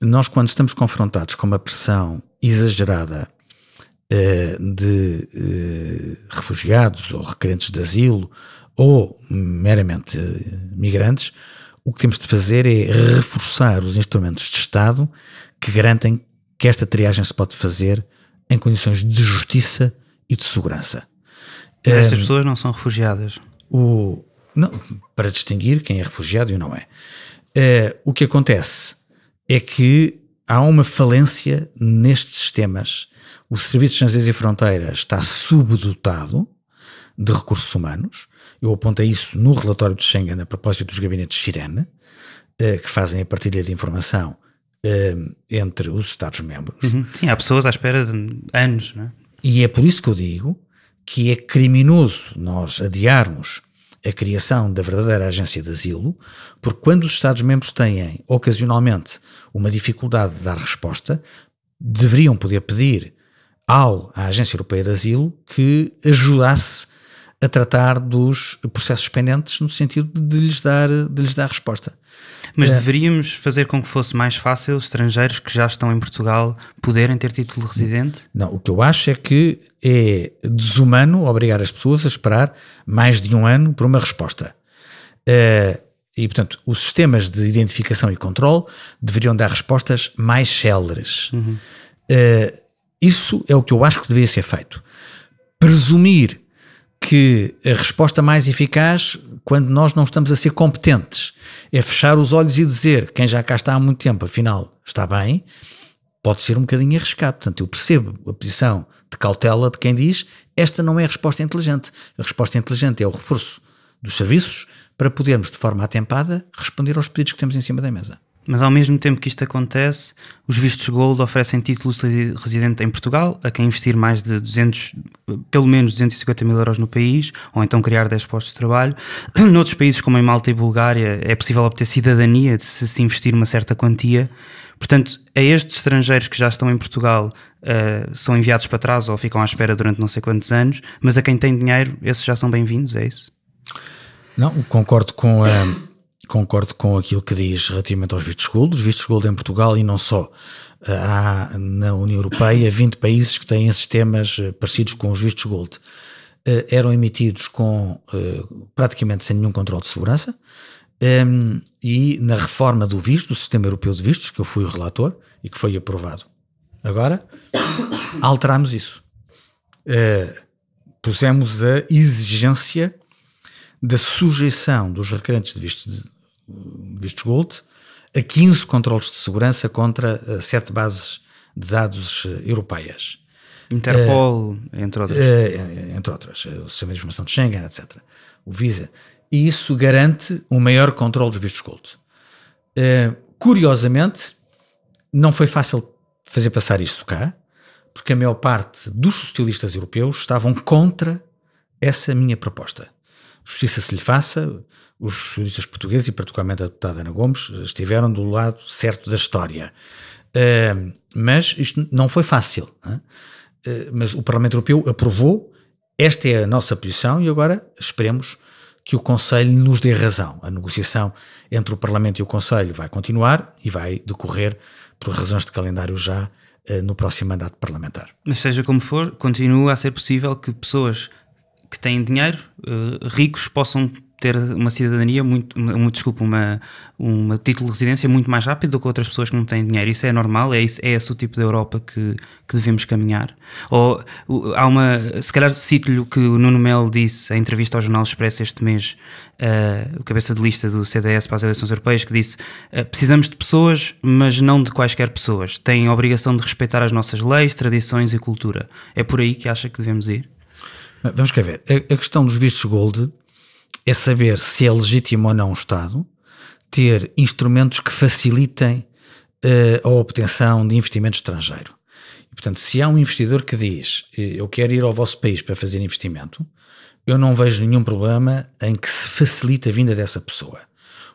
C: nós, quando estamos confrontados com uma pressão exagerada de refugiados ou requerentes de asilo ou meramente migrantes, o que temos de fazer é reforçar os instrumentos de Estado que garantem que esta triagem se pode fazer em condições de justiça e de segurança.
B: Estas pessoas não são refugiadas?
C: Não, para distinguir quem é refugiado e não é. O que acontece é que há uma falência nestes sistemas. O Serviço de Estrangeiros e Fronteiras está subdotado de recursos humanos. Eu apontei isso no relatório de Schengen a propósito dos gabinetes Sirene, que fazem a partilha de informação entre os Estados-membros.
B: Sim, há pessoas à espera de anos, não é?
C: E é por isso que eu digo que é criminoso nós adiarmos a criação da verdadeira agência de asilo, porque quando os Estados-membros têm, ocasionalmente, uma dificuldade de dar resposta, deveriam poder pedir à Agência Europeia de Asilo que ajudasse a tratar dos processos pendentes no sentido de lhes dar resposta.
B: Mas deveríamos fazer com que fosse mais fácil estrangeiros que já estão em Portugal poderem ter título de residente?
C: Não, o que eu acho é que é desumano obrigar as pessoas a esperar mais de um ano por uma resposta. E, portanto, os sistemas de identificação e controle deveriam dar respostas mais céleres. Isso é o que eu acho que deveria ser feito. Presumir que a resposta mais eficaz, quando nós não estamos a ser competentes, é fechar os olhos e dizer quem já cá está há muito tempo, afinal está bem, pode ser um bocadinho arriscado. Portanto, eu percebo a posição de cautela de quem diz esta não é a resposta inteligente. A resposta inteligente é o reforço dos serviços para podermos, de forma atempada, responder aos pedidos que temos em cima da mesa.
B: Mas ao mesmo tempo que isto acontece, os vistos Gold oferecem títulos de residente em Portugal a quem investir mais de pelo menos 250 mil euros no país, ou então criar 10 postos de trabalho. Noutros países como em Malta e Bulgária é possível obter cidadania se investir uma certa quantia. Portanto, a estes estrangeiros que já estão em Portugal são enviados para trás ou ficam à espera durante não sei quantos anos, mas a quem tem dinheiro, esses já são bem-vindos, é isso?
C: Não, concordo com aquilo que diz relativamente aos vistos gold. Os vistos gold em Portugal e não só. Há na União Europeia 20 países que têm sistemas parecidos com os vistos gold. Eram emitidos praticamente sem nenhum controle de segurança e na reforma do visto, do Sistema Europeu de Vistos, que eu fui o relator e que foi aprovado. Agora, alterámos isso. Pusemos a exigência da sujeição dos requerentes de vistos gold a 15 controles de segurança contra 7 bases de dados europeias.
B: Interpol, entre outras.
C: Entre outras. O Sistema de Informação de Schengen, etc. O Visa. E isso garante um maior controle dos vistos gold. Curiosamente, não foi fácil fazer passar isto cá, porque a maior parte dos socialistas europeus estavam contra essa minha proposta. Justiça se lhe faça, os juristas portugueses e particularmente a deputada Ana Gomes estiveram do lado certo da história. Mas isto não foi fácil. Mas o Parlamento Europeu aprovou, esta é a nossa posição e agora esperemos que o Conselho nos dê razão. A negociação entre o Parlamento e o Conselho vai continuar e vai decorrer por razões de calendário já no próximo mandato parlamentar.
B: Mas seja como for, continua a ser possível que pessoas que têm dinheiro, ricos, possam ter uma cidadania um título de residência muito mais rápido do que outras pessoas que não têm dinheiro. Isso é normal? É esse o tipo de Europa que devemos caminhar? Ou se calhar cito-lhe o que o Nuno Melo disse em entrevista ao Jornal Expresso este mês, o cabeça de lista do CDS para as eleições europeias, que disse: precisamos de pessoas, mas não de quaisquer pessoas. Têm a obrigação de respeitar as nossas leis, tradições e cultura. É por aí que acha que devemos ir?
C: Vamos cá ver. A questão dos vistos gold é saber se é legítimo ou não o Estado ter instrumentos que facilitem a obtenção de investimento estrangeiro. E, portanto, se há um investidor que diz eu quero ir ao vosso país para fazer investimento, eu não vejo nenhum problema em que se facilite a vinda dessa pessoa.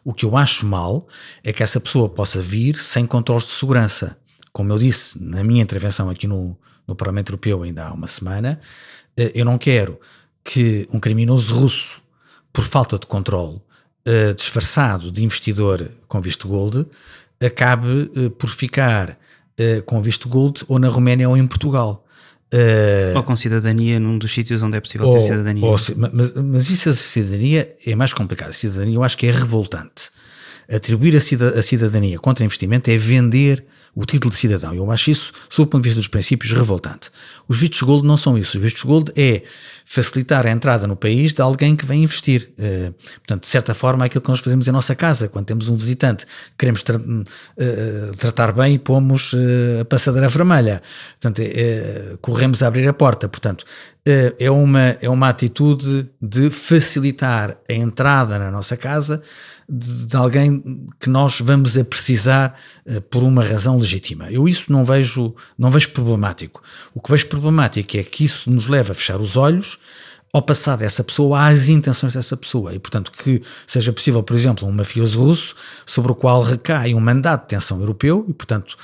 C: O que eu acho mal é que essa pessoa possa vir sem controles de segurança. Como eu disse na minha intervenção aqui no Parlamento Europeu ainda há uma semana, eu não quero que um criminoso russo, por falta de controle, disfarçado de investidor com visto gold, acabe por ficar com visto gold ou na Roménia ou em Portugal.
B: Ou com cidadania num dos sítios onde é possível ter cidadania.
C: Mas isso, a cidadania é mais complicado. A cidadania eu acho que é revoltante. Atribuir a cidadania contra investimento é vender o título de cidadão. Eu acho isso, sob o ponto de vista dos princípios, revoltante. Os vistos gold não são isso. Os vistos gold é facilitar a entrada no país de alguém que vem investir. Portanto, de certa forma, é aquilo que nós fazemos em nossa casa. Quando temos um visitante, queremos tratar bem e pomos a passadeira vermelha. Portanto, corremos a abrir a porta. Portanto, é uma atitude de facilitar a entrada na nossa casa de alguém que nós vamos a precisar por uma razão legítima. Eu isso não vejo problemático. O que vejo problemático é que isso nos leva a fechar os olhos ao passar dessa pessoa às intenções dessa pessoa e, portanto, que seja possível, por exemplo, um mafioso russo sobre o qual recai um mandato de detenção europeu e, portanto,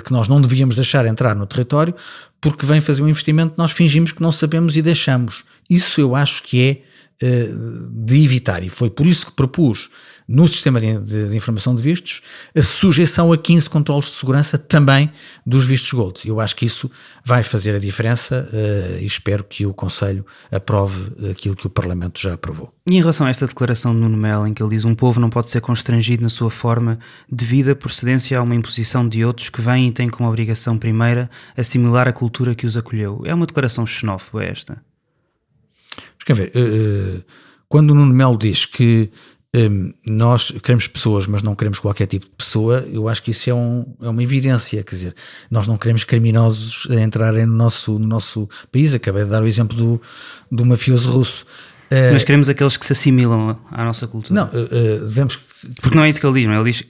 C: que nós não devíamos deixar entrar no território porque vem fazer um investimento que nós fingimos que não sabemos e deixamos. Isso eu acho que é de evitar, e foi por isso que propus no sistema de informação de vistos a sujeição a 15 controles de segurança também dos vistos gold. Eu acho que isso vai fazer a diferença e espero que o Conselho aprove aquilo que o Parlamento já aprovou.
B: E em relação a esta declaração de Nuno Melo, em que ele diz um povo não pode ser constrangido na sua forma devido à procedência a uma imposição de outros que vêm e têm como obrigação primeira assimilar a cultura que os acolheu. É uma declaração xenófoba esta?
C: Quer ver, quando o Nuno Melo diz que nós queremos pessoas, mas não queremos qualquer tipo de pessoa, eu acho que isso é uma evidência, quer dizer, nós não queremos criminosos a entrarem no nosso país. Acabei de dar o exemplo do mafioso russo.
B: Nós queremos aqueles que se assimilam à nossa cultura.
C: Não, devemos...
B: Porque não é isso que ele diz, não é? Ele diz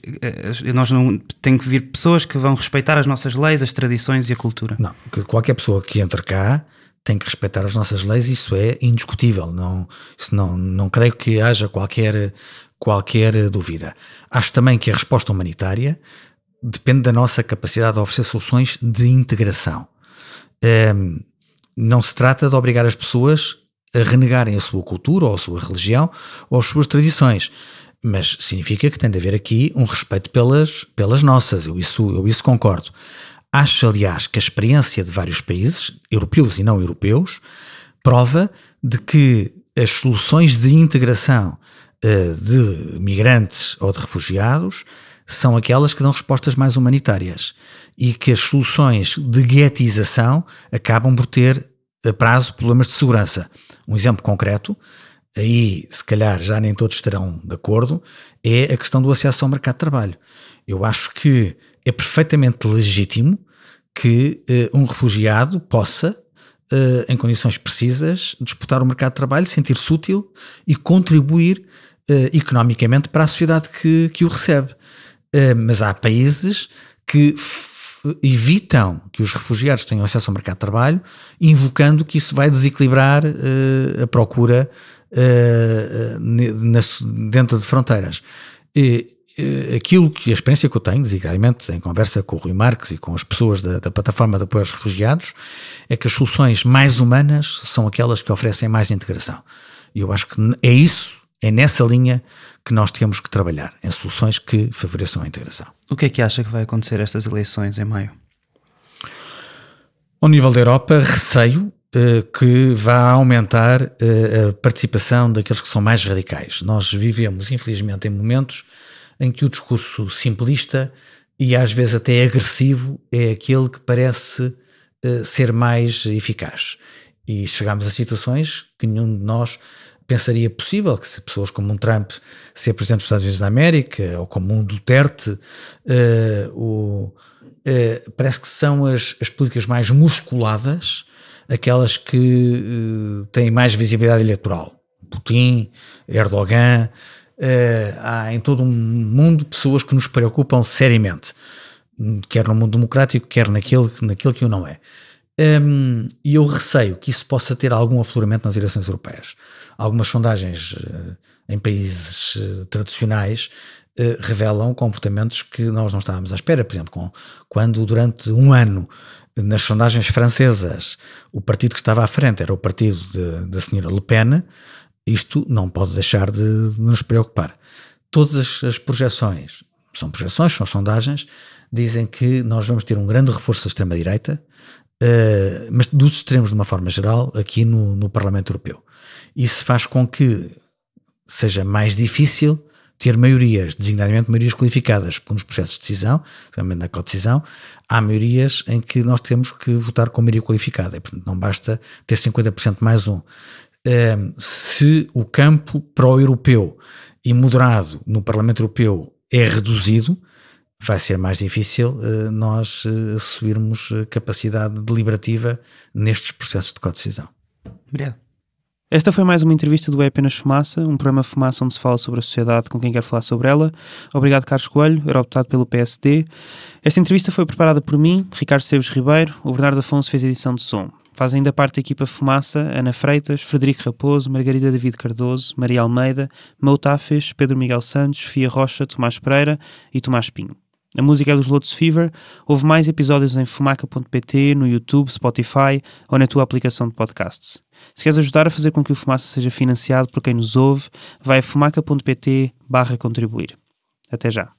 B: nós não tem que vir pessoas que vão respeitar as nossas leis, as tradições e a cultura.
C: Não, que qualquer pessoa que entre cá tem que respeitar as nossas leis, isso é indiscutível, não creio que haja qualquer dúvida. Acho também que a resposta humanitária depende da nossa capacidade de oferecer soluções de integração. Não se trata de obrigar as pessoas a renegarem a sua cultura ou a sua religião ou as suas tradições, mas significa que tem de haver aqui um respeito pelas nossas, eu isso concordo. Acho, aliás, que a experiência de vários países, europeus e não europeus, prova de que as soluções de integração de migrantes ou de refugiados são aquelas que dão respostas mais humanitárias e que as soluções de guetização acabam por ter a prazo problemas de segurança. Um exemplo concreto, aí se calhar já nem todos estarão de acordo, é a questão do acesso ao mercado de trabalho. Eu acho que é perfeitamente legítimo que um refugiado possa, em condições precisas, disputar o mercado de trabalho, sentir-se útil e contribuir economicamente para a sociedade que o recebe. Mas há países que evitam que os refugiados tenham acesso ao mercado de trabalho, invocando que isso vai desequilibrar a procura dentro de fronteiras. A experiência que eu tenho, designadamente em conversa com o Rui Marques e com as pessoas da plataforma de apoio aos refugiados, é que as soluções mais humanas são aquelas que oferecem mais integração. E eu acho que é nessa linha que nós temos que trabalhar, em soluções que favoreçam a integração.
B: O que é que acha que vai acontecer estas eleições em maio?
C: Ao nível da Europa, receio que vá aumentar a participação daqueles que são mais radicais. Nós vivemos, infelizmente, em momentos em que o discurso simplista e às vezes até agressivo é aquele que parece ser mais eficaz. E chegamos a situações que nenhum de nós pensaria possível, que se pessoas como um Trump ser presidente dos Estados Unidos da América ou como um Duterte, parece que são as políticas mais musculadas, aquelas que têm mais visibilidade eleitoral. Putin, Erdogan, há em todo o mundo pessoas que nos preocupam seriamente, quer no mundo democrático, quer naquele que o não é. E eu receio que isso possa ter algum afloramento nas eleições europeias. Algumas sondagens em países tradicionais revelam comportamentos que nós não estávamos à espera. Por exemplo, quando durante um ano nas sondagens francesas o partido que estava à frente era o partido da senhora Le Pen, isto não pode deixar de nos preocupar. Todas as projeções, são sondagens, dizem que nós vamos ter um grande reforço da extrema-direita, mas dos extremos de uma forma geral, aqui no Parlamento Europeu. Isso faz com que seja mais difícil ter maiorias, designadamente maiorias qualificadas, porque nos processos de decisão, também na codecisão, há maiorias em que nós temos que votar com maioria qualificada, e portanto não basta ter 50% mais um. Se o campo pró-europeu e moderado no Parlamento Europeu é reduzido, vai ser mais difícil nós assumirmos capacidade deliberativa nestes processos de codecisão.
B: Obrigado. Esta foi mais uma entrevista do É Apenas Fumaça, um programa Fumaça onde se fala sobre a sociedade com quem quer falar sobre ela. Obrigado, Carlos Coelho, eurodeputado pelo PSD. Esta entrevista foi preparada por mim, Ricardo Esteves Ribeiro. O Bernardo Afonso fez a edição de som. Fazem ainda parte da equipa Fumaça Ana Freitas, Frederico Raposo, Margarida David Cardoso, Maria Almeida, Mau Tafes, Pedro Miguel Santos, Sofia Rocha, Tomás Pereira e Tomás Pinho. A música é dos Lotus Fever. Houve mais episódios em fumaca.pt, no YouTube, Spotify ou na tua aplicação de podcasts. Se queres ajudar a fazer com que o Fumaça seja financiado por quem nos ouve, vai a fumaca.pt/contribuir. Até já.